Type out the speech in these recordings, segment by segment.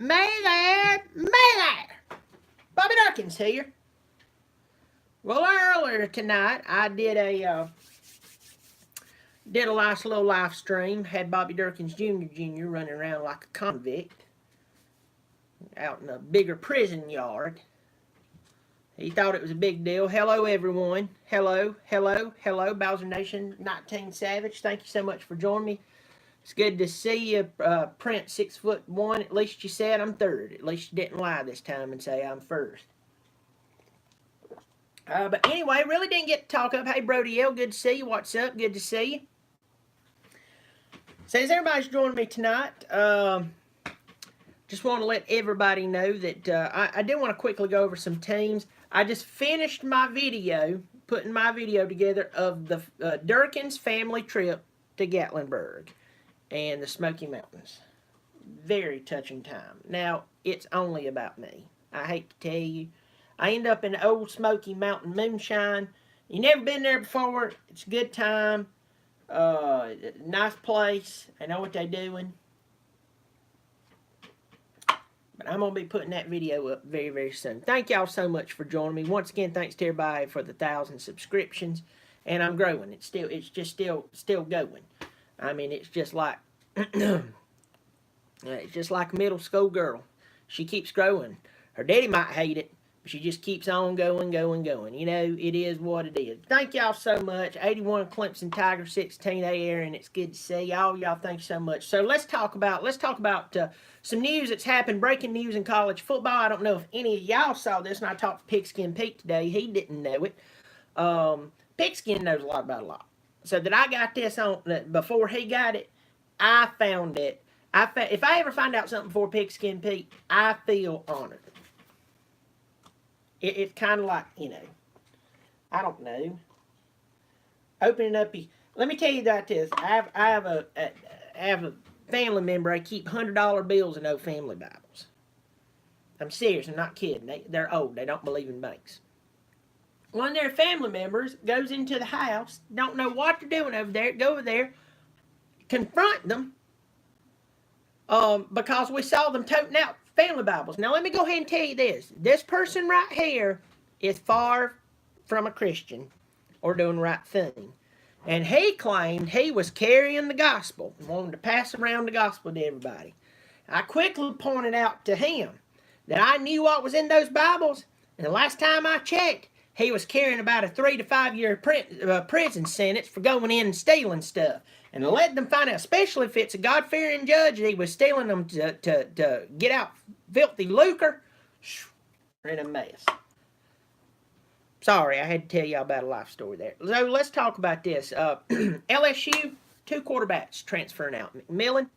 Meyer. Bobby Dirkens here. Well, earlier tonight, I did a nice little live stream. Had Bobby Dirkens Jr. running around like a convict out in a bigger prison yard. He thought it was a big deal. Hello, everyone. Hello. Bowser Nation, 19 Savage. Thank you so much for joining me. It's good to see you, Prince 6'1". At least you said I'm third. At least you didn't lie this time and say I'm first. But anyway, really didn't get to talk up. Hey, Brody L, good to see you. What's up? Good to see you. So as everybody's joining me tonight, just want to let everybody know that I do want to quickly go over some teams. I just finished my video, putting my video together of the Dirkens family trip to Gatlinburg and the Smoky Mountains. Very touching time. Now, it's only about me. I hate to tell you. I end up in the old Smoky Mountain moonshine. You never been there before. It's a good time. Nice place. They know what they're doing. But I'm going to be putting that video up very, very soon. Thank y'all so much for joining me. Once again, thanks to everybody for the 1,000 subscriptions. And I'm growing. It's just still going. I mean, it's just like it's just like a middle school girl. She keeps growing. Her daddy might hate it, but she just keeps on going. You know, it is what it is. Thank y'all so much. 81 Clemson Tiger, 16 Air, and it's good to see y'all. Y'all, thank you so much. So let's talk about some news that's happened. Breaking news in college football. I don't know if any of y'all saw this, and I talked to Pigskin Pete today. He didn't know it. Pigskin knows a lot about a lot. So that I got this on before he got it, I found it. If I ever find out something before Pigskin Pete, I feel honored. It's kind of like, you know, I don't know. Opening up, let me tell you about this. I have a family member. I keep $100 bills in old family Bibles. I'm serious. I'm not kidding. They're old. They don't believe in banks. One of their family members goes into the house, don't know what they're doing over there, go over there, confront them, because we saw them toting out family Bibles. Now, let me go ahead and tell you this. This person right here is far from a Christian or doing the right thing. And he claimed he was carrying the gospel and wanted to pass around the gospel to everybody. I quickly pointed out to him that I knew what was in those Bibles, and the last time I checked, he was carrying about a 3 to 5 year prison sentence for going in and stealing stuff. And let them find out, especially if it's a God-fearing judge, that he was stealing them to get out filthy lucre. We're in a mess. Sorry, I had to tell y'all about a life story there. So let's talk about this. LSU, 2 quarterbacks transferring out. McMillan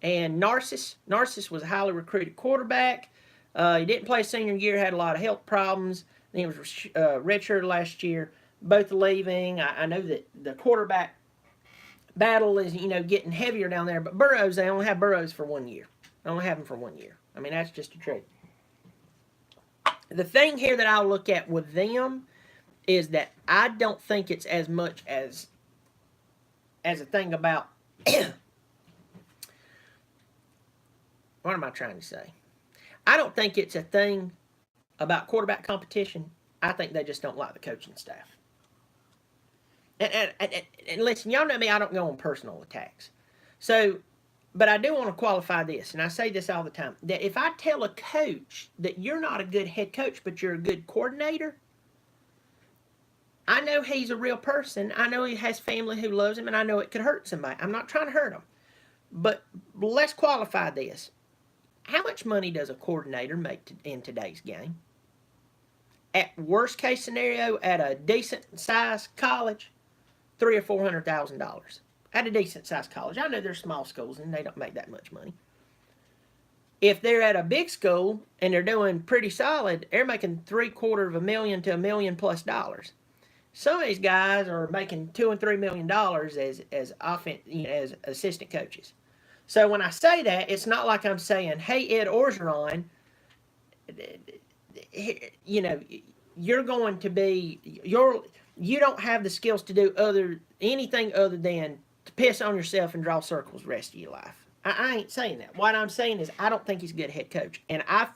and Narcissus. Narcissus was a highly recruited quarterback. He didn't play senior year, had a lot of health problems. He was redshirted last year. Both leaving. I know that the quarterback battle is, you know, getting heavier down there. But Burrows, they only have Burrows for 1 year. They only have him for 1 year. I mean, that's just the truth. The thing here that I'll look at with them is that I don't think it's as much as a thing about what am I trying to say? I don't think it's a thing about quarterback competition. I think they just don't like the coaching staff. And listen, y'all know me, I don't go on personal attacks. So, but I do want to qualify this, and I say this all the time, that if I tell a coach that you're not a good head coach, but you're a good coordinator, I know he's a real person. I know he has family who loves him, and I know it could hurt somebody. I'm not trying to hurt him. But let's qualify this. How much money does a coordinator make in today's game? At worst case scenario, at a decent sized college, $300,000 or $400,000. At a decent sized college, I know there's small schools and they don't make that much money. If they're at a big school and they're doing pretty solid, they're making $750,000 to $1 million plus. Some of these guys are making $2 and $3 million as assistant coaches. So when I say that, it's not like I'm saying, "Hey, Ed Orgeron, you know, you're going to be you don't have the skills to do anything other than to piss on yourself and draw circles the rest of your life." I ain't saying that. What I'm saying is I don't think he's a good head coach. And I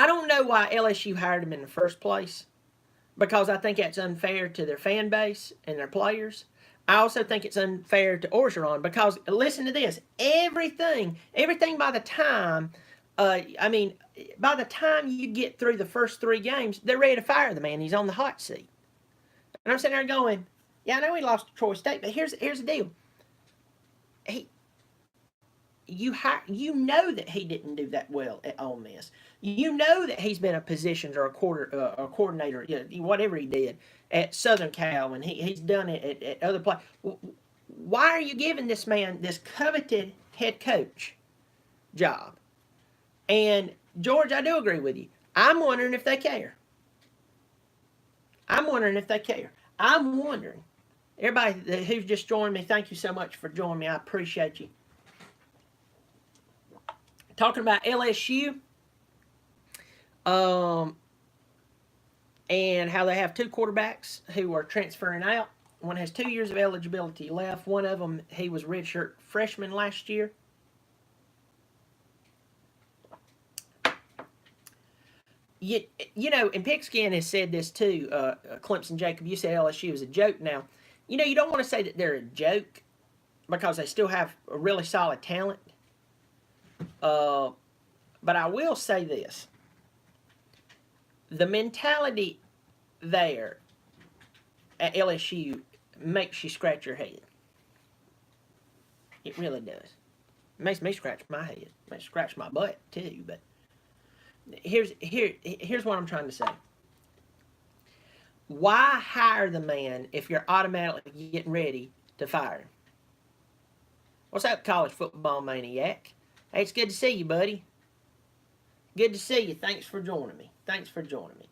don't know why LSU hired him in the first place, because I think that's unfair to their fan base and their players. I also think it's unfair to Orgeron, because listen to this: everything by the time, by the time you get through the first 3 games, they're ready to fire the man. He's on the hot seat, and I'm sitting there going, "Yeah, I know he lost to Troy State, but here's the deal: he you know that he didn't do that well at Ole Miss. You know that he's been a positions or a coordinator, whatever he did at Southern Cal, and he's done it at other places. Why are you giving this man this coveted head coach job? And George, I do agree with you. I'm wondering if they care. I'm wondering. Everybody who's just joined me, thank you so much for joining me. I appreciate you. Talking about LSU, and how they have 2 quarterbacks who are transferring out. One has 2 years of eligibility left. One of them, he was redshirt freshman last year. You know, and Pigskin has said this too. Clemson Jacob, you said LSU is a joke now. You know, you don't want to say that they're a joke, because they still have a really solid talent. But I will say this. The mentality there at LSU makes you scratch your head. It really does. It makes me scratch my head. It makes me scratch my butt too. But here's what I'm trying to say. Why hire the man if you're automatically getting ready to fire him? What's up, college football maniac? Hey, it's good to see you, buddy. Good to see you. Thanks for joining me.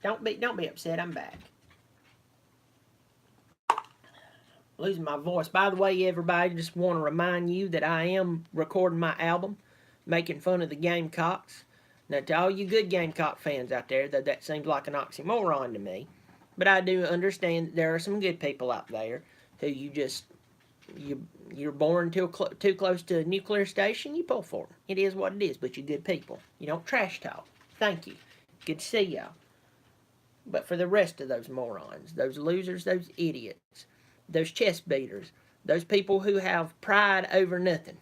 Don't be upset. I'm back. Losing my voice. By the way, everybody, just want to remind you that I am recording my album, Making Fun of the Gamecocks. Now, to all you good Gamecock fans out there, though that seems like an oxymoron to me, but I do understand that there are some good people out there who you're born too close to a nuclear station, you pull for them. It is what it is, but you're good people. You don't trash talk. Thank you. Good to see y'all. But for the rest of those morons, those losers, those idiots, those chest beaters, those people who have pride over nothing,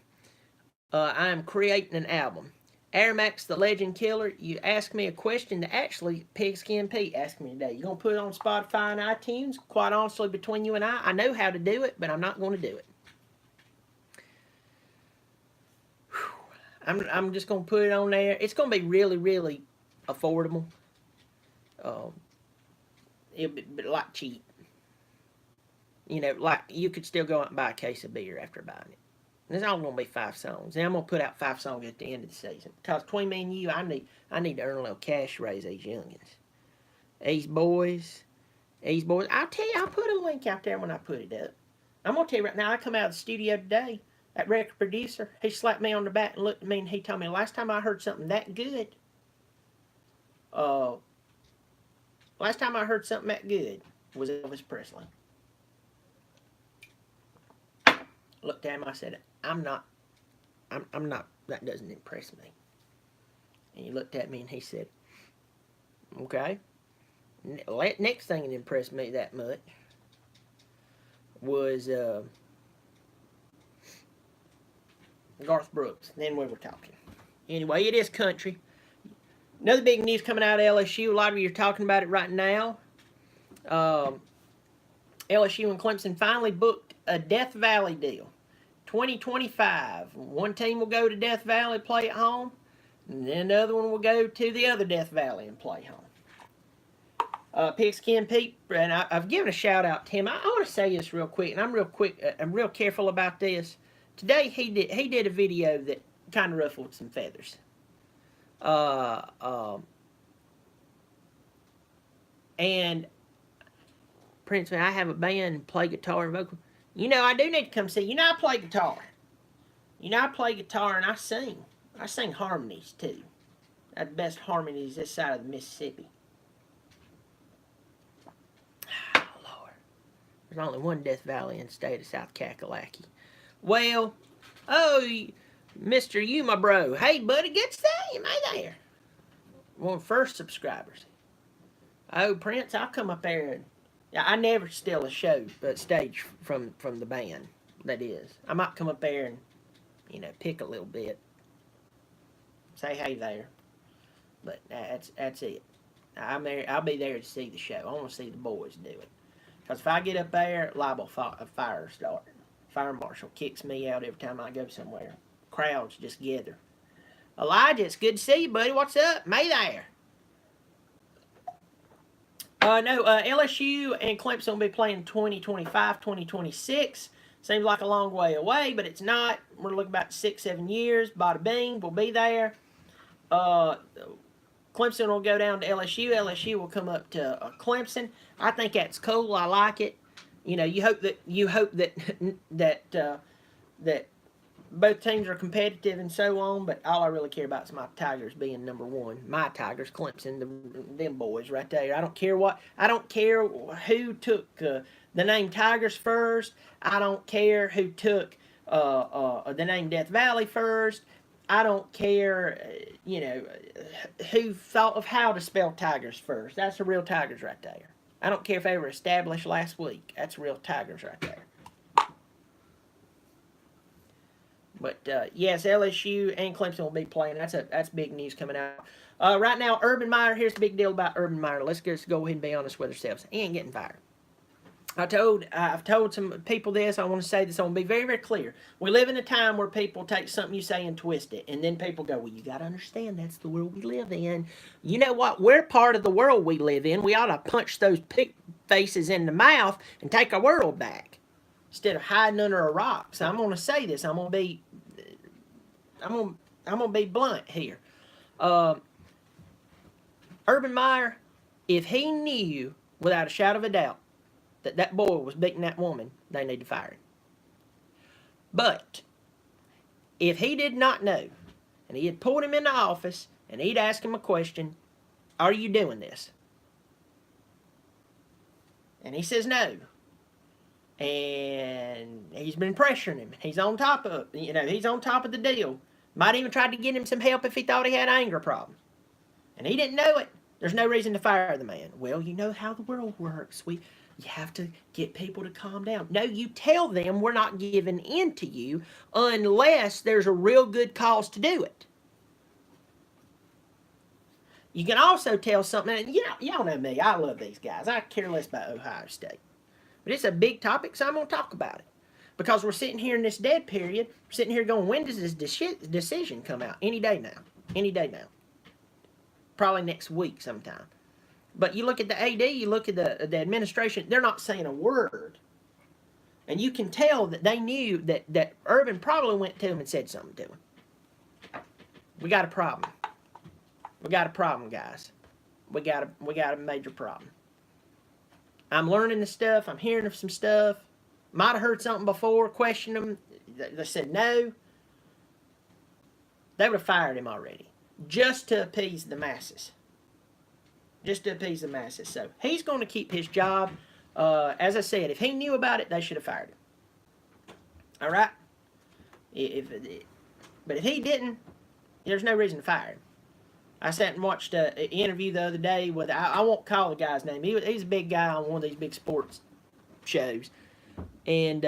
I am creating an album. Aramax the Legend Killer, you asked me a question that actually Pigskin Pete asked me today. You going to put it on Spotify and iTunes? Quite honestly, between you and I know how to do it, but I'm not going to do it. I'm just going to put it on there. It's going to be really, really affordable. It'll be like cheap. You know, like you could still go out and buy a case of beer after buying it. And it's all going to be 5 songs. And I'm going to put out 5 songs at the end of the season. Because between me and you, I need to earn a little cash to raise these youngins. These boys. I'll tell you, I'll put a link out there when I put it up. I'm going to tell you right now, I come out of the studio today. That record producer, he slapped me on the back and looked at me and he told me, last time I heard something that good, was Elvis Presley. Looked at him, I said, I'm not, that doesn't impress me. And he looked at me and he said, okay. Next thing that impressed me that much was Garth Brooks. Then we were talking. Anyway, it is country. Another big news coming out of LSU. A lot of you are talking about it right now. LSU and Clemson finally booked a Death Valley deal. 2025. One team will go to Death Valley, play at home, and then the other one will go to the other Death Valley and play home. Pigskin Pete, and I've given a shout out to him. I want to say this real quick, and I'm real careful about this. Today he did a video that kind of ruffled some feathers. And Prince, I have a band and play guitar and vocal. You know, I do need to come see. You know, I play guitar. And I sing. I sing harmonies too. That's the best harmonies this side of the Mississippi. Oh, Lord. There's only one Death Valley in the state of South Kakalaki. Well, Oh, Mr. You, my bro. Hey, buddy, good to see you. Hey there. One of the first subscribers. Oh, Prince, I'll come up there and yeah, I never steal a show, but stage from the band. That is, I might come up there and pick a little bit, say hey there, but that's it. I'll be there to see the show. I want to see the boys do it. Because if I get up there, liable a fire start. Fire marshal kicks me out every time I go somewhere. Crowds just gather. Elijah, it's good to see you, buddy. What's up? May there. LSU and Clemson will be playing 2025, 2026. Seems like a long way away, but it's not. We're looking about 6-7 years. Bada bing, we'll be there. Clemson will go down to LSU. LSU will come up to Clemson. I think that's cool. I like it. You hope that that both teams are competitive and so on. But all I really care about is my Tigers being number one. My Tigers, Clemson, them boys right there. I don't care who took the name Tigers first. I don't care who took the name Death Valley first. I don't care, who thought of how to spell Tigers first. That's the real Tigers right there. I don't care if they were established last week. That's real Tigers right there. But yes, LSU and Clemson will be playing. That's big news coming out. Right now, Urban Meyer. Here's the big deal about Urban Meyer. Let's just go ahead and be honest with ourselves. He ain't getting fired. I've told some people this. I want to say this. I want to be very, very clear. We live in a time where people take something you say and twist it, and then people go, "Well, you got to understand that's the world we live in." You know what? We're part of the world we live in. We ought to punch those pig faces in the mouth and take our world back instead of hiding under a rock. So I'm going to say this. I'm going to be blunt here. Urban Meyer, if he knew without a shadow of a doubt that boy was beating that woman, they need to fire him. But if he did not know, and he had pulled him in the office, and he'd asked him a question, "Are you doing this?" And he says no. And he's been pressuring him. He's on top of the deal. Might even tried to get him some help if he thought he had anger problems. And he didn't know it. There's no reason to fire the man. Well, you know how the world works. You have to get people to calm down. No, you tell them we're not giving in to you unless there's a real good cause to do it. You can also tell something, and y'all know me, I love these guys. I care less about Ohio State. But it's a big topic, so I'm going to talk about it. Because we're sitting here in this dead period, we're sitting here going, when does this decision come out? Any day now. Any day now. Probably next week sometime. But you look at the AD, you look at the administration, they're not saying a word. And you can tell that they knew that Urban probably went to him and said something to him. We got a problem. We got a problem, guys. We got a major problem. I'm learning the stuff. I'm hearing of some stuff. Might have heard something before, questioned them. They said no. They would have fired him already. Just to appease the masses. Just to appease the masses. So he's going to keep his job. As I said, if he knew about it, they should have fired him. All right? But if he didn't, there's no reason to fire him. I sat and watched an interview the other day with, I won't call the guy's name. He's a big guy on one of these big sports shows. And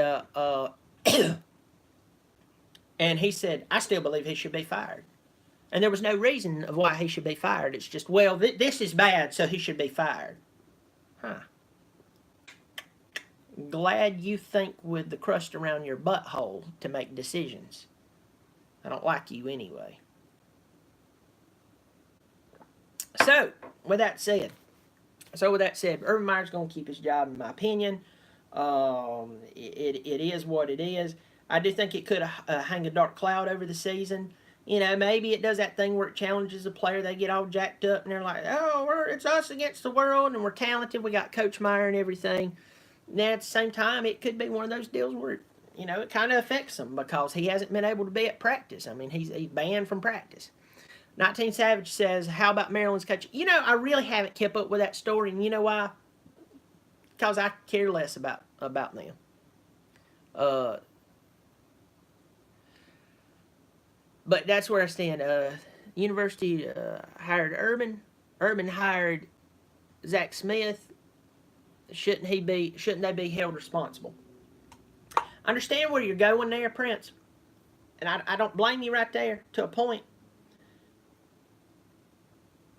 and he said, I still believe he should be fired. And there was no reason of why he should be fired. It's just, well, this is bad, so he should be fired. Huh. Glad you think with the crust around your butthole to make decisions. I don't like you anyway. So, with that said, Urban Meyer's going to keep his job, in my opinion. It is what it is. I do think it could hang a dark cloud over the season. Maybe it does that thing where it challenges the player. They get all jacked up and they're like, oh, it's us against the world and we're talented. We got Coach Meyer and everything. And at the same time, it could be one of those deals where, it kind of affects him because he hasn't been able to be at practice. I mean, he's banned from practice. 19 Savage says, how about Maryland's coach? I really haven't kept up with that story. And you know why? Because I care less about them. But that's where I stand. University hired Urban. Urban hired Zach Smith. Shouldn't they be held responsible? Understand where you're going there, Prince. And I don't blame you right there to a point.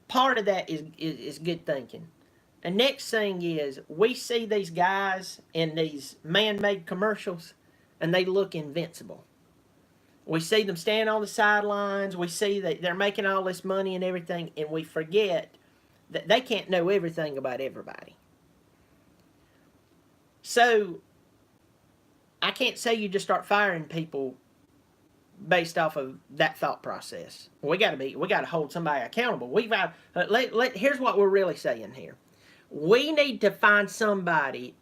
Part of that is good thinking. The next thing is we see these guys in these man-made commercials and they look invincible. We see them stand on the sidelines. We see that they're making all this money and everything, and we forget that they can't know everything about everybody. So I can't say you just start firing people based off of that thought process. We got to hold somebody accountable. Here's what we're really saying here. We need to find somebody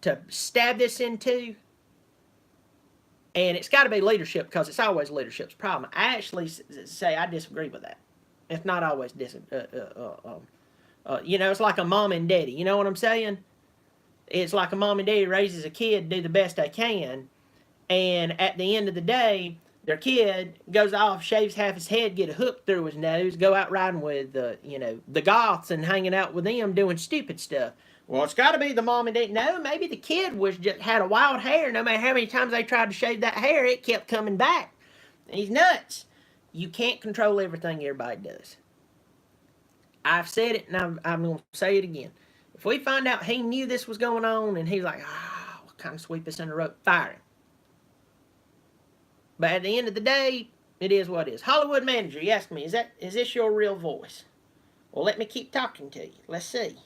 to stab this into, and it's got to be leadership because it's always leadership's problem. I actually say I disagree with that. It's not always it's like a mom and daddy. You know what I'm saying? It's like a mom and daddy raises a kid, do the best they can, and at the end of the day, their kid goes off, shaves half his head, get a hook through his nose, go out riding with the goths and hanging out with them doing stupid stuff. Well, it's got to be the mom and dad. No, maybe the kid had a wild hair. No matter how many times they tried to shave that hair, it kept coming back. And he's nuts. You can't control everything everybody does. I've said it, and I'm going to say it again. If we find out he knew this was going on, and he's like, we'll kind of sweep this under the rug, fire him. But at the end of the day, it is what it is. Hollywood manager, you asked me, is this your real voice? Well, let me keep talking to you. Let's see.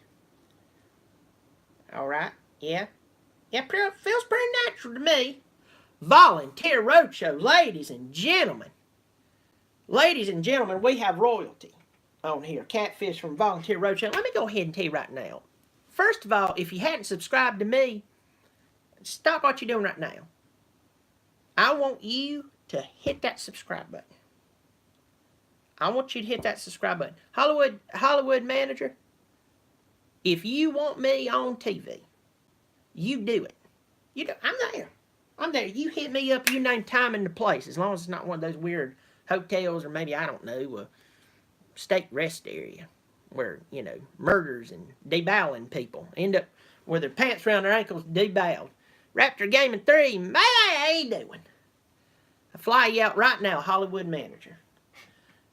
All right. Yeah. Yeah, feels pretty natural to me. Volunteer Roadshow, ladies and gentlemen. Ladies and gentlemen, we have royalty on here. Catfish from Volunteer Roadshow. Let me go ahead and tell you right now. First of all, if you hadn't subscribed to me, stop what you're doing right now. I want you to hit that subscribe button. I want you to hit that subscribe button. Hollywood manager, if you want me on TV, you do it. I'm there. You hit me up, you name time and the place, as long as it's not one of those weird hotels or maybe, I don't know, a state rest area where, murders and devoweling people end up with their pants around their ankles devoured. Raptor Gaming 3, Meyer, how you doing? I fly you out right now, Hollywood manager.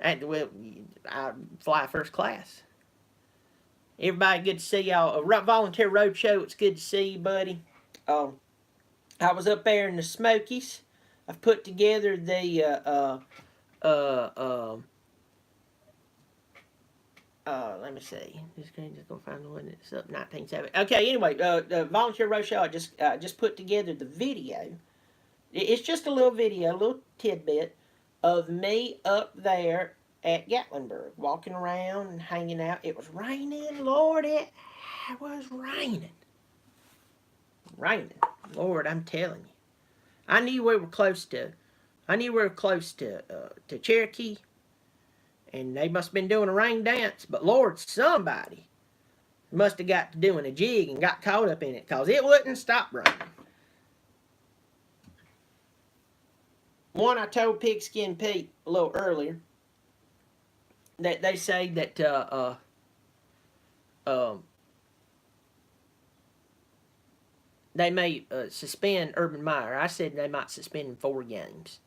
I fly first class. Everybody, good to see y'all. Volunteer Roadshow, it's good to see you, buddy. I was up there in the Smokies. I've put together the, let me see. Just going to find the one that's up 1970. Okay, anyway, Volunteer Roadshow, I just put together the video. It's just a little video, a little tidbit of me up there at Gatlinburg, walking around and hanging out. It was raining, Lord, it was raining. Lord, I'm telling you. I knew we were close to Cherokee, and they must have been doing a rain dance, but Lord, somebody must have got to doing a jig and got caught up in it, because it wouldn't stop raining. One, I told Pigskin Pete a little earlier that they say that they may suspend Urban Meyer. I said they might suspend him 4 games.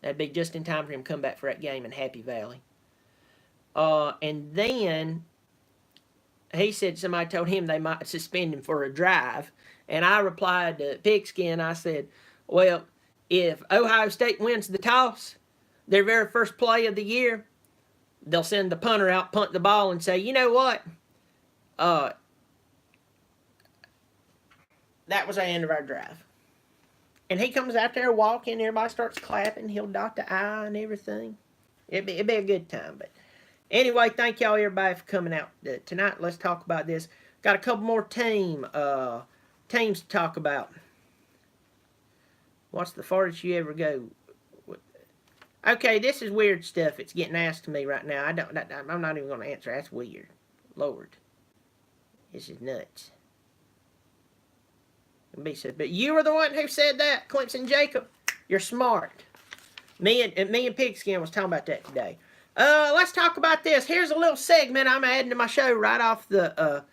That'd be just in time for him to come back for that game in Happy Valley. And then he said somebody told him they might suspend him for a drive. And I replied to Pigskin, I said, well, if Ohio State wins the toss, their very first play of the year, they'll send the punter out, punt the ball, and say, you know what? That was the end of our drive. And he comes out there walking, everybody starts clapping, he'll dot the I and everything. It'd be a good time. But anyway, thank y'all everybody for coming out tonight. Let's talk about this. Got a couple more teams to talk about. What's the farthest you ever go? Okay, this is weird stuff. It's getting asked to me right now. I'm not even going to answer. That's weird. Lord. This is nuts. But you were the one who said that, Clemson Jacob. You're smart. Me and Pigskin was talking about that today. Let's talk about this. Here's a little segment I'm adding to my show right off the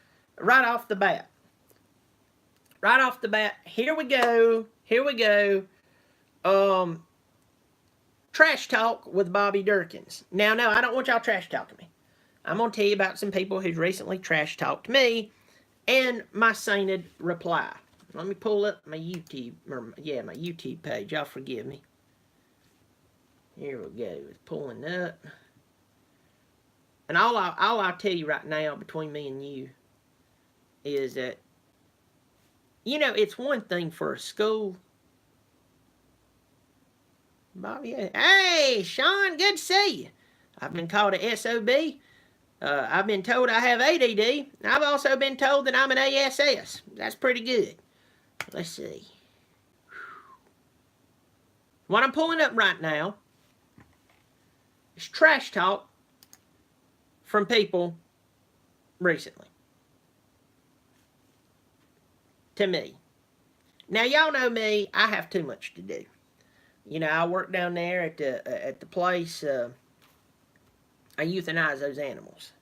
bat. Right off the bat. Here we go. Trash talk with Bobby Dirkens. Now, no, I don't want y'all trash talking me. I'm gonna tell you about some people who's recently trash talked me and my sainted reply. Let me pull up my YouTube page. Y'all forgive me. Here we go. It's pulling up. And all I'll tell you right now between me and you is that, you know, it's one thing for a school. Bobby, hey, Sean, good to see you. I've been called a SOB. I've been told I have ADD. I've also been told that I'm an ASS. That's pretty good. Let's see. What I'm pulling up right now is trash talk from people recently to me. Now, y'all know me. I have too much to do. You know, I work down there at the place. I euthanize those animals.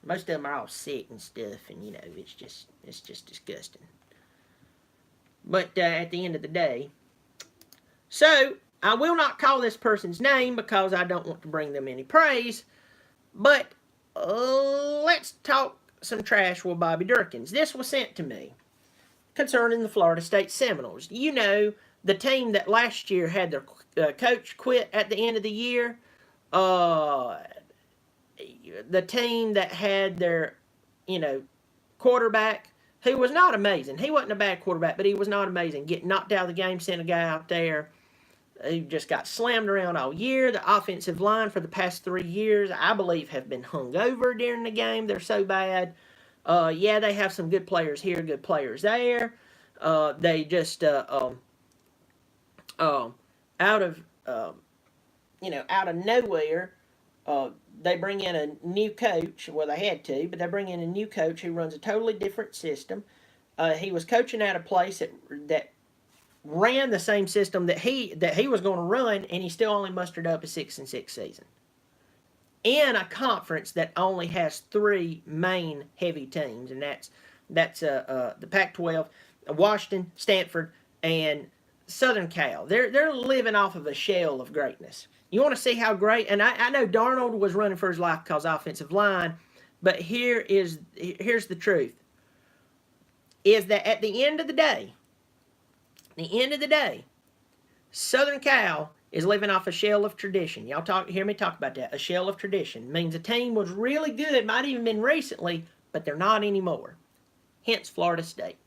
Most of them are all sick and stuff, and you know, it's just disgusting. But at the end of the day, so I will not call this person's name because I don't want to bring them any praise. But let's talk some trash with Bobby Dirkens. This was sent to me concerning the Florida State Seminoles. You know, the team that last year had their coach quit at the end of the year. The team that had their, you know, quarterback who was not amazing. He wasn't a bad quarterback, but he was not amazing. Getting knocked out of the game, sent a guy out there who just got slammed around all year. The offensive line for the past 3 years, I believe, have been hung over during the game. They're so bad. Yeah, they have some good players here, good players there. They just out of nowhere, they bring in a new coach. Well, they had to, but they bring in a new coach who runs a totally different system. He was coaching at a place that ran the same system that he was going to run, and he still only mustered up a 6-6 season in a conference that only has 3 main heavy teams, and that's the Pac-12, Washington, Stanford, and Southern Cal. They're living off of a shell of greatness. You want to see how great, and I know Darnold was running for his life because offensive line, but here's the truth, is that at the end of the day, Southern Cal is living off a shell of tradition. Y'all hear me talk about that. A shell of tradition means a team was really good, might even been recently, but they're not anymore. Hence Florida State.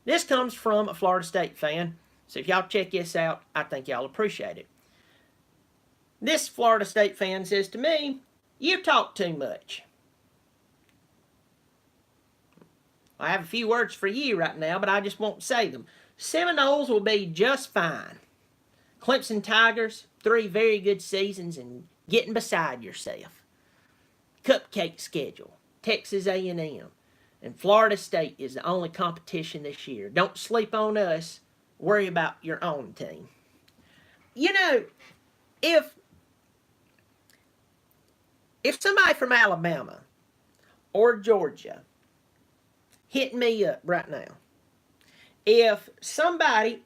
This comes from a Florida State fan, so if y'all check this out, I think y'all appreciate it. This Florida State fan says to me, "You talk too much." I have a few words for you right now, but I just won't say them. Seminoles will be just fine. Clemson Tigers, 3 very good seasons and getting beside yourself. Cupcake schedule. Texas A&M. And Florida State is the only competition this year. Don't sleep on us. Worry about your own team. You know, if somebody from Alabama or Georgia hit me up right now, if somebody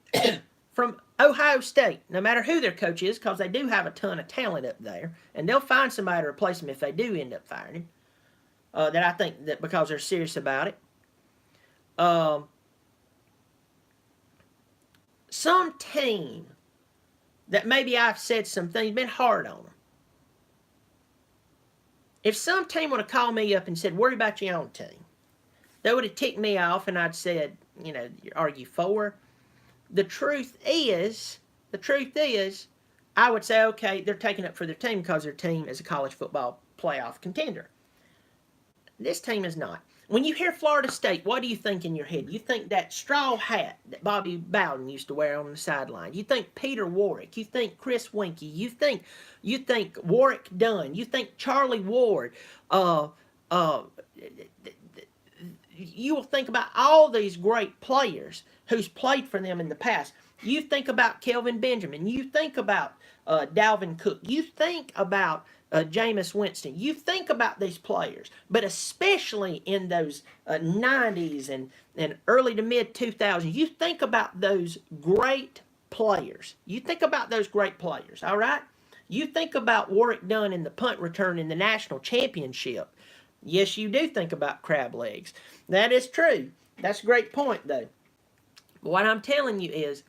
from Ohio State, no matter who their coach is, because they do have a ton of talent up there, and they'll find somebody to replace him if they do end up firing him, that I think that because they're serious about it. Some team that maybe I've said some things, been hard on them. If some team would have called me up and said, "Worry about your own team," they would have ticked me off, and I'd said, you know, "Are you for?" The truth is, I would say, okay, they're taking up for their team because their team is a college football playoff contender. This team is not. When you hear Florida State, what do you think in your head? You think that straw hat that Bobby Bowden used to wear on the sideline. You think Peter Warwick. You think Chris Winkie. You think Warwick Dunn. You think Charlie Ward. You will think about all these great players who's played for them in the past. You think about Kelvin Benjamin. You think about Dalvin Cook. You think about Jameis Winston. You think about these players, but especially in those 90s and early to mid 2000s, you think about those great players. You think about those great players, all right? You think about Warwick Dunn in the punt return in the national championship. Yes, you do think about crab legs. That is true. That's a great point, though. But what I'm telling you is,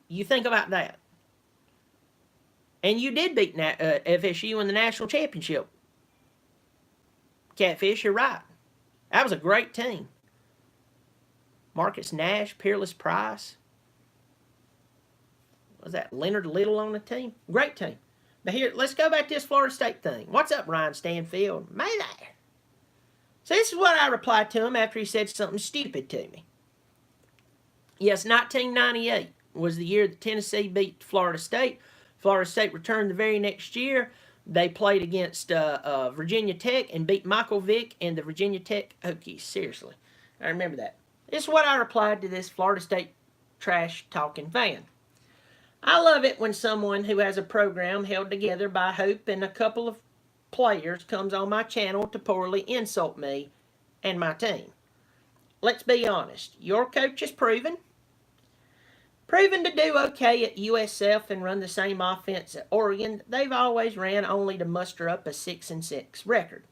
you think about that. And you did beat FSU in the national championship. Catfish, you're right. That was a great team. Marcus Nash, Peerless Price. Was that Leonard Little on the team? Great team. But here, let's go back to this Florida State thing. What's up, Ryan Stanfield? May there. So this is what I replied to him after he said something stupid to me. Yes, 1998 was the year that Tennessee beat Florida State. Florida State returned the very next year. They played against Virginia Tech and beat Michael Vick and the Virginia Tech Hokies. Seriously. I remember that. This is what I replied to this Florida State trash-talking fan. I love it when someone who has a program held together by hope and a couple of players comes on my channel to poorly insult me and my team. Let's be honest. Your coach is proven to do okay at USF and run the same offense at Oregon. They've always ran only to muster up a 6-6 record.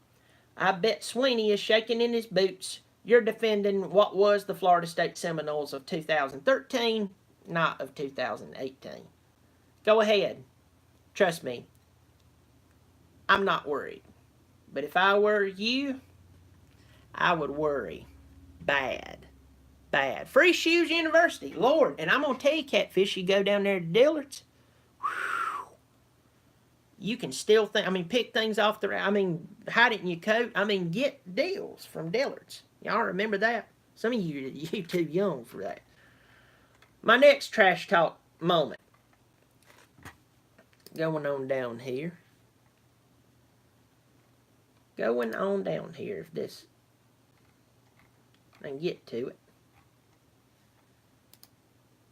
I bet Sweeney is shaking in his boots. You're defending what was the Florida State Seminoles of 2013, not of 2018. Go ahead. Trust me. I'm not worried. But if I were you, I would worry. Bad. Free Shoes University. Lord. And I'm going to tell you, Catfish, you go down there to Dillard's. Whew, you can still pick things off the, hide it in your coat. Get deals from Dillard's. Y'all remember that? Some of you too young for that. My next trash talk moment. Going on down here. If this, I can get to it.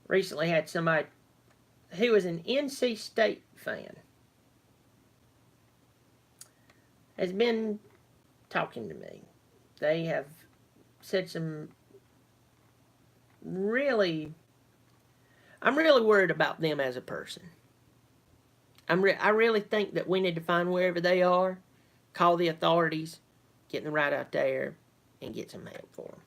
Recently had somebody who was an NC State fan has been talking to me. They have said some I'm really worried about them as a person. I really think that we need to find wherever they are, call the authorities, get them right out there, and get some help for them.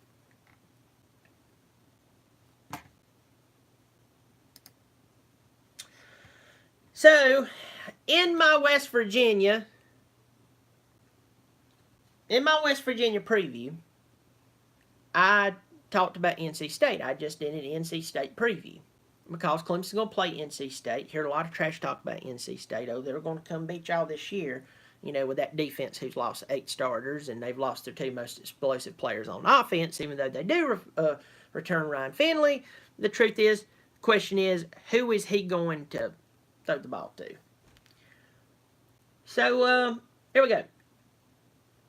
So, in my West Virginia preview, I talked about NC State. I just did an NC State preview. Because Clemson's going to play NC State. Heard a lot of trash talk about NC State. Oh, they're going to come beat y'all this year. With that defense who's lost 8 starters, and they've lost their 2 most explosive players on offense, even though they do return Ryan Finley. The truth is, the question is, who is he going to throw the ball to? So, here we go.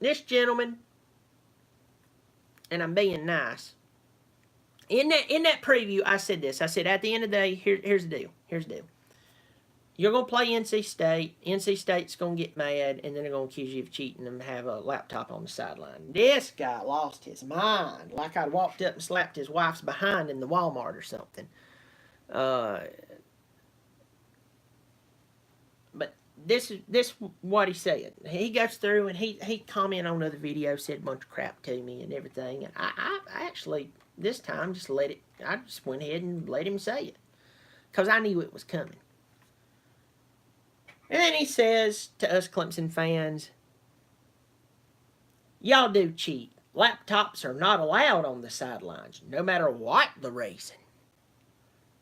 This gentleman, and I'm being nice, in that preview, I said this. I said, at the end of the day, here's the deal. You're going to play NC State. NC State's going to get mad, and then they're going to accuse you of cheating and have a laptop on the sideline. This guy lost his mind. Like I'd walked up and slapped his wife's behind in the Walmart or something. But this is what he said. He goes through, and he commented on other videos, said a bunch of crap to me and everything. And I actually, this time, I just went ahead and let him say it. Because I knew it was coming. And then he says to us Clemson fans, y'all do cheat. Laptops are not allowed on the sidelines, no matter what the reason.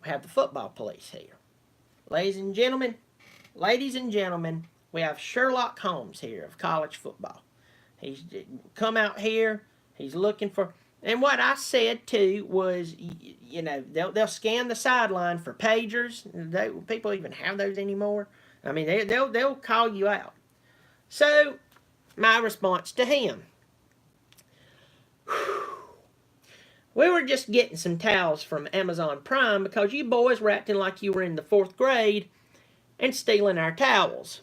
We have the football police here. Ladies and gentlemen, we have Sherlock Holmes here of college football. He's come out here, he's looking for... And what I said, too, was, they'll scan the sideline for pagers. People even have those anymore. They'll call you out. So, my response to him. We were just getting some towels from Amazon Prime because you boys were acting like you were in the 4th grade and stealing our towels.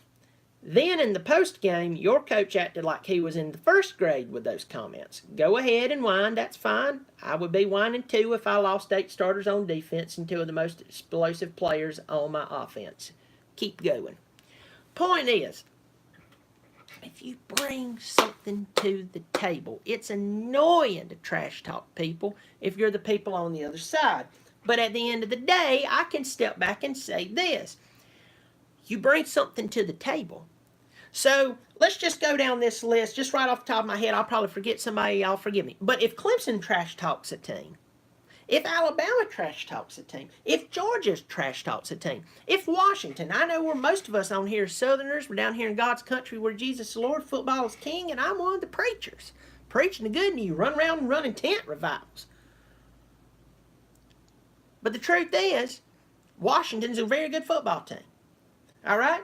Then in the post game, your coach acted like he was in the first grade with those comments. Go ahead and whine, that's fine. I would be whining too if I lost 8 starters on defense and 2 of the most explosive players on my offense. Keep going. Point is, if you bring something to the table, it's annoying to trash talk people if you're the people on the other side. But at the end of the day, I can step back and say this. You bring something to the table. So let's just go down this list. Just right off the top of my head, I'll probably forget somebody, y'all forgive me. But if Clemson trash talks a team, if Alabama trash talks a team, if Georgia trash talks a team, if Washington, I know where most of us on here are Southerners, we're down here in God's country where Jesus is Lord, football is king, and I'm one of the preachers. Preaching the good news, run around and running tent revivals. But the truth is, Washington's a very good football team. All right?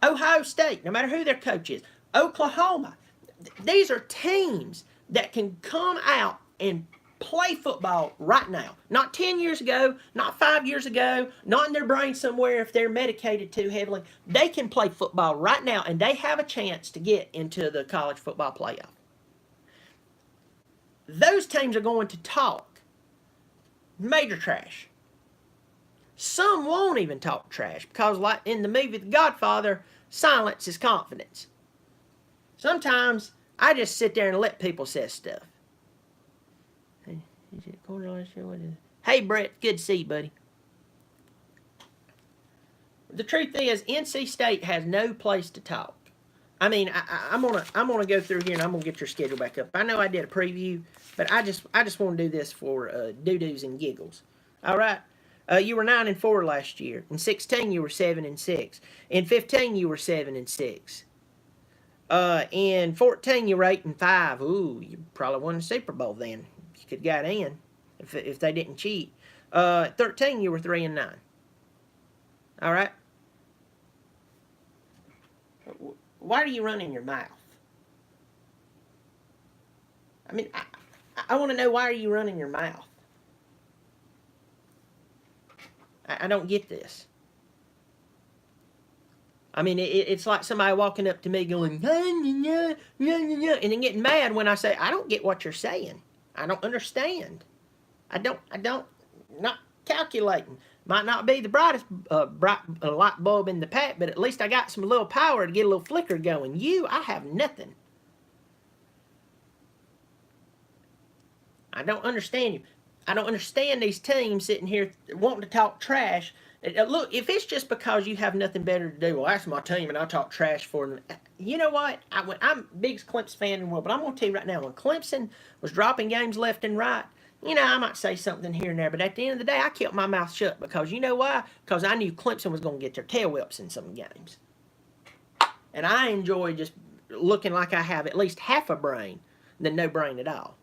Ohio State, no matter who their coach is. Oklahoma. These are teams that can come out and play football right now. Not 10 years ago, not 5 years ago, not in their brain somewhere if they're medicated too heavily. They can play football right now, and they have a chance to get into the college football playoff. Those teams are going to talk major trash. Some won't even talk trash because, like in the movie The Godfather, silence is confidence. Sometimes I just sit there and let people say stuff. Hey, Brett, good to see you, buddy. The truth is, NC State has no place to talk. I mean, I'm gonna go through here and I'm gonna get your schedule back up. I know I did a preview, but I just want to do this for doo-doos and giggles. All right. You were 9-4 last year. In 16, you were 7-6. In 15, you were 7-6. In 14, you were 8-5. Ooh, you probably won the Super Bowl then. You could have got in if they didn't cheat. 13, you were 3-9. All right. Why are you running your mouth? I mean, I want to know, why are you running your mouth? I don't get this. I mean, it's like somebody walking up to me going, and then getting mad when I say, I don't get what you're saying. I don't understand. I don't, not calculating. Might not be the brightest bright light bulb in the pack, but at least I got some little power to get a little flicker going. I have nothing. I don't understand you. I don't understand these teams sitting here wanting to talk trash. Look, if it's just because you have nothing better to do, well, that's my team and I talk trash for them. You know what? I'm the biggest Clemson fan in the world, but I'm going to tell you right now, when Clemson was dropping games left and right, I might say something here and there, but at the end of the day, I kept my mouth shut because you know why? Because I knew Clemson was going to get their tail whips in some games. And I enjoy just looking like I have at least half a brain than no brain at all.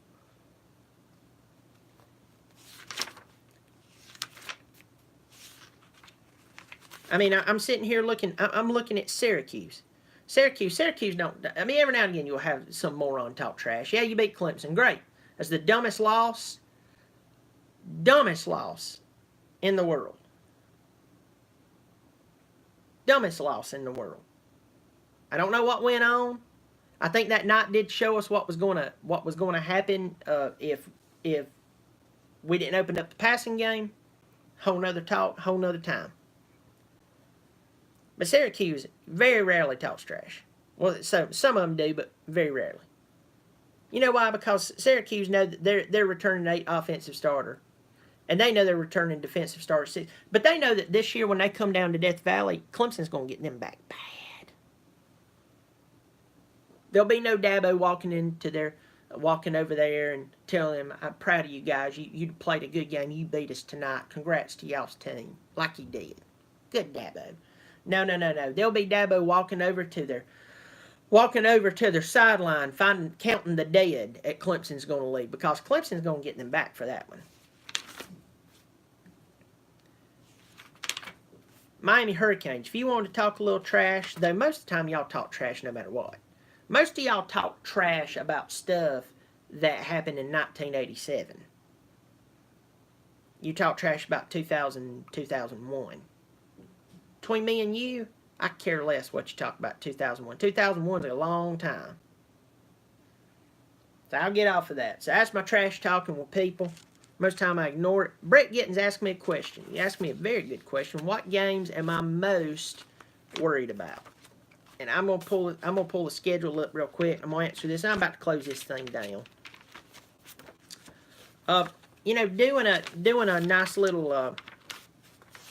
I mean, I'm sitting here I'm looking at Syracuse. Syracuse don't, I mean, every now and again you'll have some moron talk trash. Yeah, you beat Clemson, great. That's the dumbest loss in the world. Dumbest loss in the world. I don't know what went on. I think that night did show us what was going to happen if we didn't open up the passing game. Whole nother talk, whole nother time. But Syracuse very rarely talks trash. Well, so some of them do, but very rarely. You know why? Because Syracuse know that they're returning 8 offensive starter, and they know they're returning defensive starter 6. But they know that this year when they come down to Death Valley, Clemson's going to get them back bad. There'll be no Dabo walking over there and telling them, "I'm proud of you guys. You played a good game. You beat us tonight. Congrats to y'all's team," like he did. Good Dabo. No. There'll be Dabo walking over to their sideline, counting the dead at Clemson's going to leave, because Clemson's going to get them back for that one. Miami Hurricanes. If you want to talk a little trash, though most of the time y'all talk trash no matter what. Most of y'all talk trash about stuff that happened in 1987. You talk trash about 2000, 2001. between me and you, I care less what you talk about 2001. 2001 is a long time. So I'll get off of that. So that's my trash talking with people. Most of the time I ignore it. Brett Gittins asked me a question. He asked me a very good question. What games am I most worried about? And I'm gonna pull the schedule up real quick. I'm gonna answer this. I'm about to close this thing down. Doing a nice little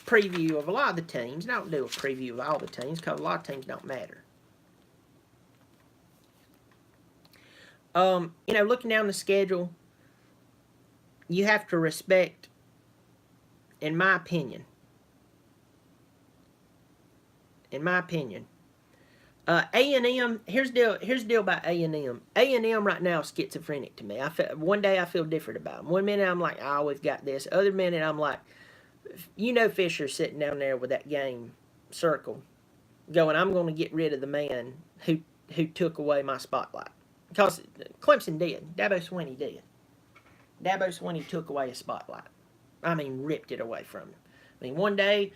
preview of a lot of the teams. I don't do a preview of all the teams because a lot of teams don't matter. Looking down the schedule, you have to respect, in my opinion, A&M, here's the deal about A&M. A&M right now is schizophrenic to me. One day I feel different about them. One minute I'm like, oh, we've got this. Other minute I'm like, Fisher's sitting down there with that game circle going, I'm going to get rid of the man who took away my spotlight. Because Clemson did. Dabo Swinney did. Dabo Swinney took away a spotlight. I mean, ripped it away from him. I mean, one day,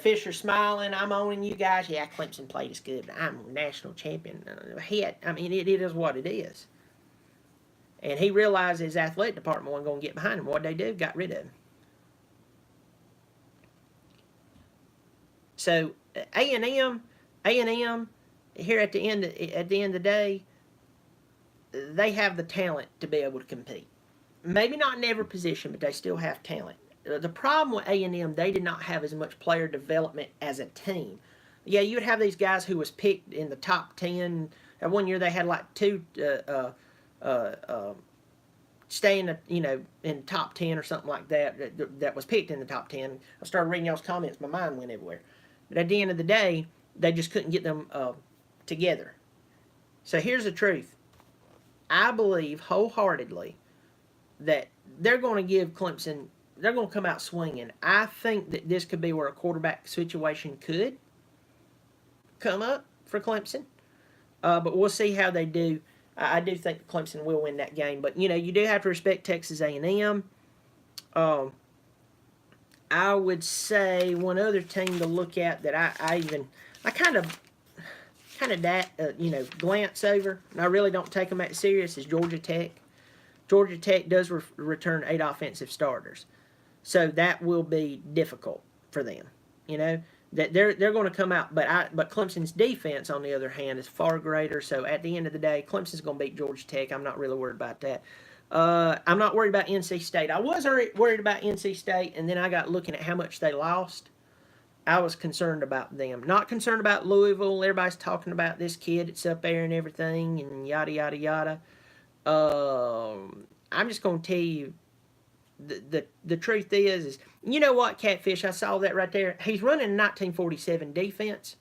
Fisher's smiling, I'm owning you guys. Yeah, Clemson played as good. I'm a national champion. It is what it is. And he realized his athletic department wasn't going to get behind him. What they do? Got rid of him. So A&M, here at the end of the day, they have the talent to be able to compete. Maybe not in every position, but they still have talent. The problem with A&M, they did not have as much player development as a team. Yeah, you would have these guys who was picked in the top 10. That one year they had like two stay in in top 10 or something like that was picked in the top 10. I started reading y'all's comments, my mind went everywhere. But at the end of the day, they just couldn't get them together. So here's the truth. I believe wholeheartedly that they're going to give Clemson, they're going to come out swinging. I think that this could be where a quarterback situation could come up for Clemson. But we'll see how they do. I do think Clemson will win that game. But, you do have to respect Texas A&M. I would say one other team to look at that I kind of glance over, and I really don't take them that serious, is Georgia Tech. Georgia Tech does return 8 offensive starters. So that will be difficult for them. That they're going to come out, but Clemson's defense, on the other hand, is far greater. So at the end of the day, Clemson's going to beat Georgia Tech. I'm not really worried about that. I'm not worried about NC State. I was worried about NC State, and then I got looking at how much they lost. I was concerned about them. Not concerned about Louisville. Everybody's talking about this kid that's up there and everything, and yada, yada, yada. I'm just going to tell you, the truth is, you know what, Catfish, I saw that right there. He's running a 1947 defense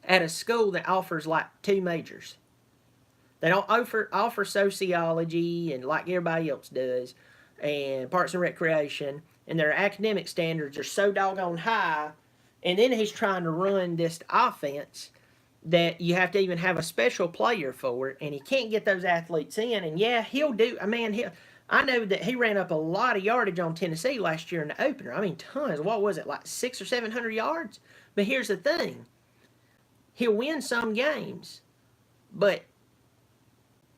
at a school that offers like 2 majors. They don't offer sociology and like everybody else does, and Parks and Recreation, and their academic standards are so doggone high. And then he's trying to run this offense that you have to even have a special player for it, and he can't get those athletes in. And yeah, he'll do. I know that he ran up a lot of yardage on Tennessee last year in the opener. I mean, tons. What was it, like 600 or 700 yards? But here's the thing: he'll win some games, but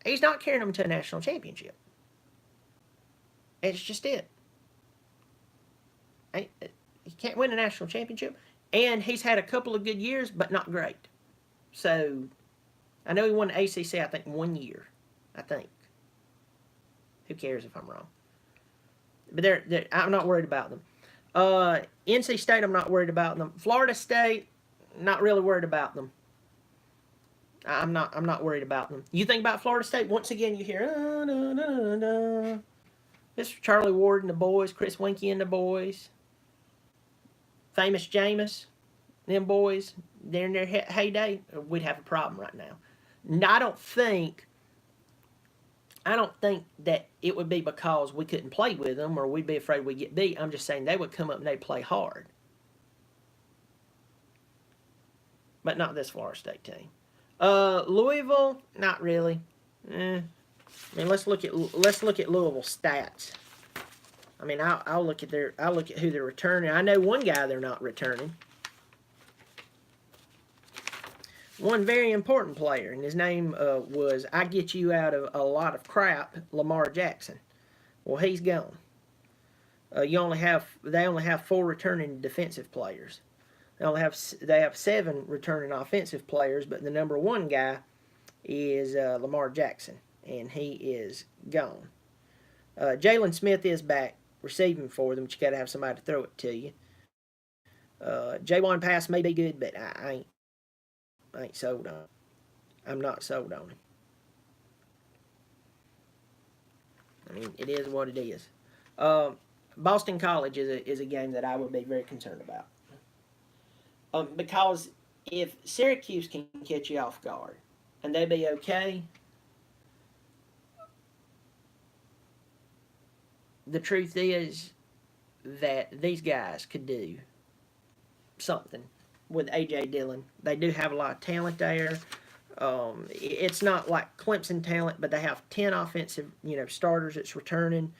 he's not carrying them to a national championship. It's just it. He can't win a national championship, and he's had a couple of good years, but not great. So, I know he won the ACC, I think, 1 year. I think. Who cares if I'm wrong? But I'm not worried about them. NC State, I'm not worried about them. Florida State, not really worried about them. I'm not worried about them. You think about Florida State, once again you hear, this is Charlie Ward and the boys, Chris Winkie and the boys, Famous Jameis, them boys, they're in their heyday, we'd have a problem right now. And I don't think that it would be because we couldn't play with them or we'd be afraid we'd get beat. I'm just saying they would come up and they'd play hard. But not this Florida State team. Louisville, not really. Let's look at Louisville's stats. I'll look at who they're returning. I know one guy they're not returning. one very important player, and his name was I get you out of a lot of crap, Lamar Jackson. Well, he's gone. They only have 4 returning defensive players. They have 7 returning offensive players, but the number 1 guy is Lamar Jackson, and he is gone. Jalen Smith is back receiving for them, but you got to have somebody to throw it to you. J1 Pass may be good, but I ain't sold on it. I'm not sold on him. I mean, it is what it is. Boston College is a game that I would be very concerned about. Because if Syracuse can catch you off guard and they be okay, the truth is that these guys could do something with A.J. Dillon. They do have a lot of talent there. It's not like Clemson talent, but they have 10 offensive, starters that's returning.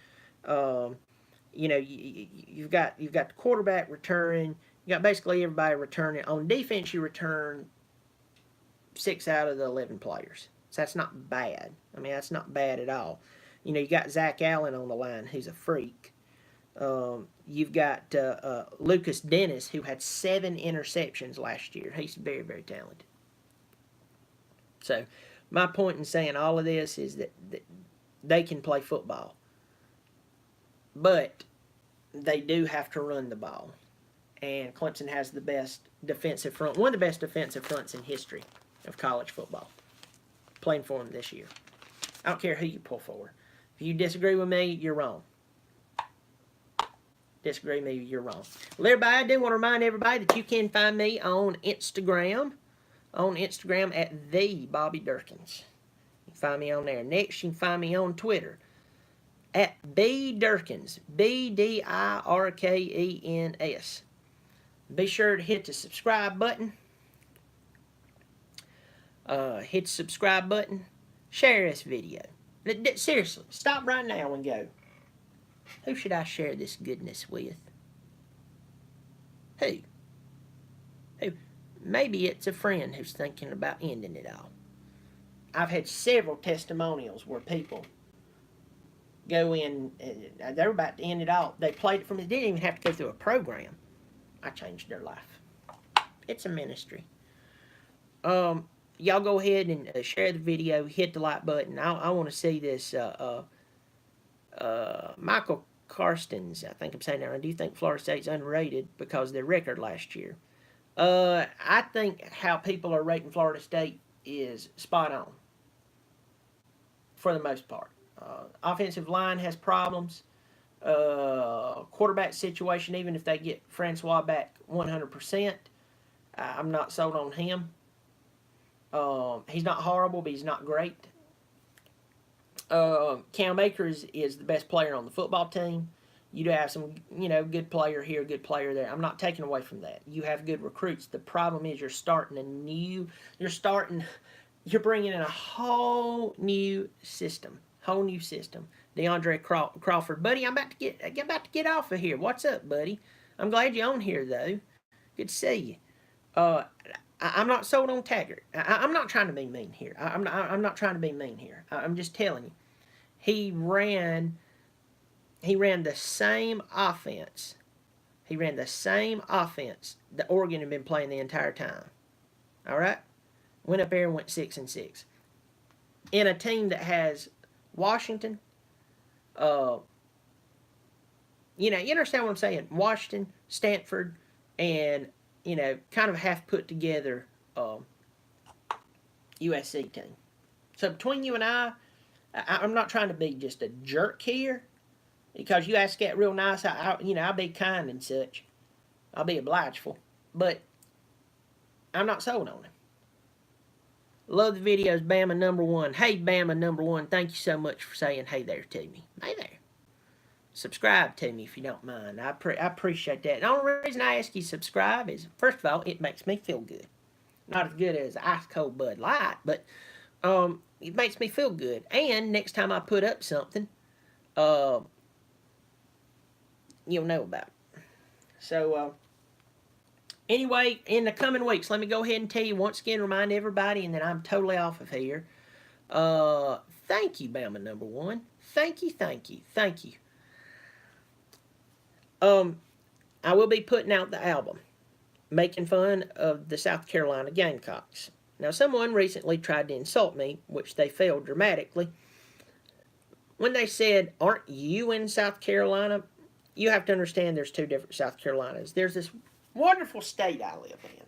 You've got the quarterback returning. You got basically everybody returning. On defense, you return 6 out of the 11 players. So that's not bad. I mean, that's not bad at all. You got Zach Allen on the line, who's a freak. You've got Lucas Dennis, who had 7 interceptions last year. He's very, very talented. So my point in saying all of this is that they can play football. But they do have to run the ball. And Clemson has the best defensive front, one of the best defensive fronts in history of college football, playing for them this year. I don't care who you pull for. If you disagree with me, you're wrong. Disagree with me, you're wrong. Well, everybody, I do want to remind everybody that you can find me on Instagram at the Bobby Dirkens. You can find me on there. Next, you can find me on Twitter at B Dirkens, BDIRKENS. Be sure to hit the subscribe button. Hit the subscribe button. Share this video. Seriously, stop right now and go, who should I share this goodness with? Who? Maybe it's a friend who's thinking about ending it all. I've had several testimonials where people go in, they're about to end it all. They played it from it. They didn't even have to go through a program. I changed their life. It's a ministry. Y'all go ahead and share the video. Hit the like button. I want to see this. Michael Karstens, I think I'm saying that right. Do you think Florida State's underrated because of their record last year? I think how people are rating Florida State is spot on for the most part. Offensive line has problems. Quarterback situation, even if they get Francois back 100%, I'm not sold on him. He's not horrible, but he's not great. Cam Akers is the best player on the football team. You do have some, good player here, good player there. I'm not taking away from that. You have good recruits. The problem is you're bringing in a whole new system. DeAndre Crawford, buddy, I'm about to get off of here. What's up, buddy? I'm glad you're on here though. Good to see you. I'm not sold on Taggart. I'm not trying to be mean here. I'm not trying to be mean here. I'm just telling you. He ran the same offense. that Oregon had been playing the entire time. All right? Went up there and went 6-6. In a team that has Washington, you understand what I'm saying? Washington, Stanford, and, kind of half put together USC team. So between you and I'm not trying to be just a jerk here, because you ask that real nice. I'll be kind and such. I'll be obligeful, but I'm not sold on him. Love the videos, Bama number one. Hey, Bama number one, thank you so much for saying hey there to me. Hey there. Subscribe to me if you don't mind. I appreciate that. The only reason I ask you to subscribe is, first of all, it makes me feel good. Not as good as ice cold Bud Light, but it makes me feel good. And next time I put up something, you'll know about it. So Anyway, in the coming weeks, let me go ahead and tell you once again, remind everybody, and then I'm totally off of here. Thank you, Bama number one. Thank you, thank you, thank you. I will be putting out the album, making fun of the South Carolina Gamecocks. Now, someone recently tried to insult me, which they failed dramatically, when they said, "Aren't you in South Carolina?" You have to understand there's two different South Carolinas. There's this wonderful state I live in,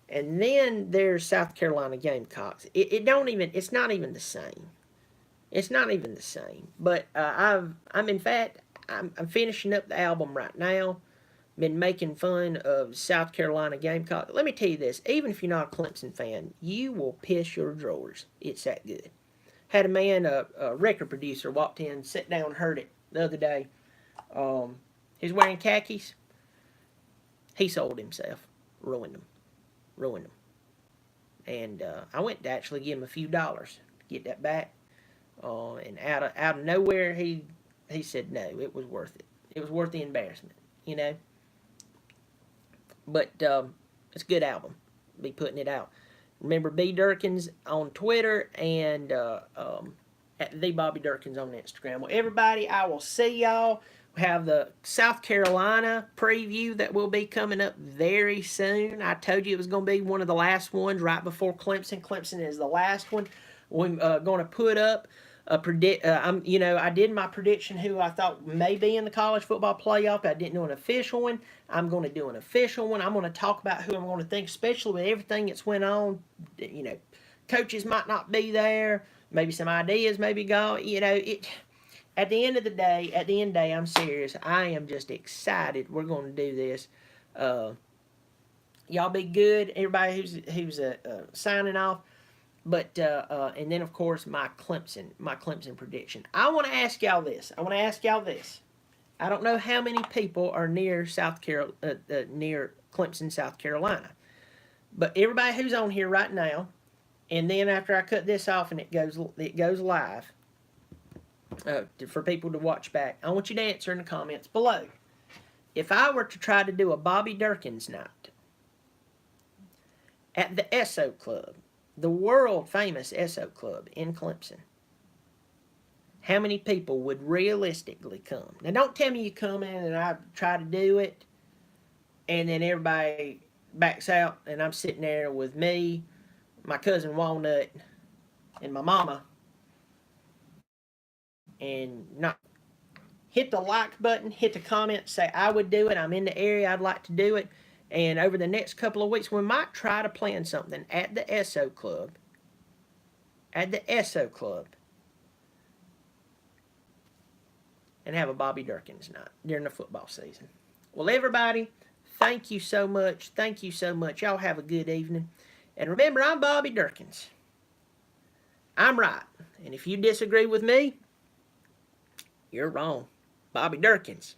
and then there's South Carolina Gamecocks. It's not even the same. It's not even the same. But I'm finishing up the album right now. Been making fun of South Carolina Gamecock. Let me tell you this: even if you're not a Clemson fan, you will piss your drawers. It's that good. Had a man, a record producer, walked in, sat down, heard it the other day. He's wearing khakis. He sold himself, ruined them. And I went to actually give him a few dollars to get that back. And out of nowhere, he said no, it was worth it. It was worth the embarrassment, you know. But it's a good album. Be putting it out. Remember B Dirkens on Twitter and at the Bobby Dirkens on Instagram. Well, everybody, I will see y'all. We have the South Carolina preview that will be coming up very soon. I told you it was going to be one of the last ones right before Clemson. Clemson is the last one. We're going to put up a I did my prediction who I thought may be in the college football playoff. I didn't do an official one. I'm going to do an official one. I'm going to talk about who I'm going to think, especially with everything that's went on. You know, coaches might not be there. Maybe some ideas maybe gone. You know, at the end of the day, I'm serious. I am just excited. We're going to do this. Y'all be good. Everybody who's signing off. But and then of course my Clemson prediction. I want to ask y'all this. I don't know how many people are near near Clemson, South Carolina. But everybody who's on here right now, and then after I cut this off and it goes live for people to watch back, I want you to answer in the comments below. If I were to try to do a Bobby Dirkens night at the Esso Club, the world famous Esso Club in Clemson, how many people would realistically come? Now, don't tell me you come in and I try to do it, and then everybody backs out, and I'm sitting there with me, my cousin Walnut, and my mama, and not hit the like button, hit the comment, say I would do it, I'm in the area, I'd like to do it. And over the next couple of weeks, we might try to plan something at the Esso Club. And have a Bobby Dirkens night during the football season. Well, everybody, thank you so much. Thank you so much. Y'all have a good evening. And remember, I'm Bobby Dirkens. I'm right. And if you disagree with me, you're wrong. Bobby Dirkens.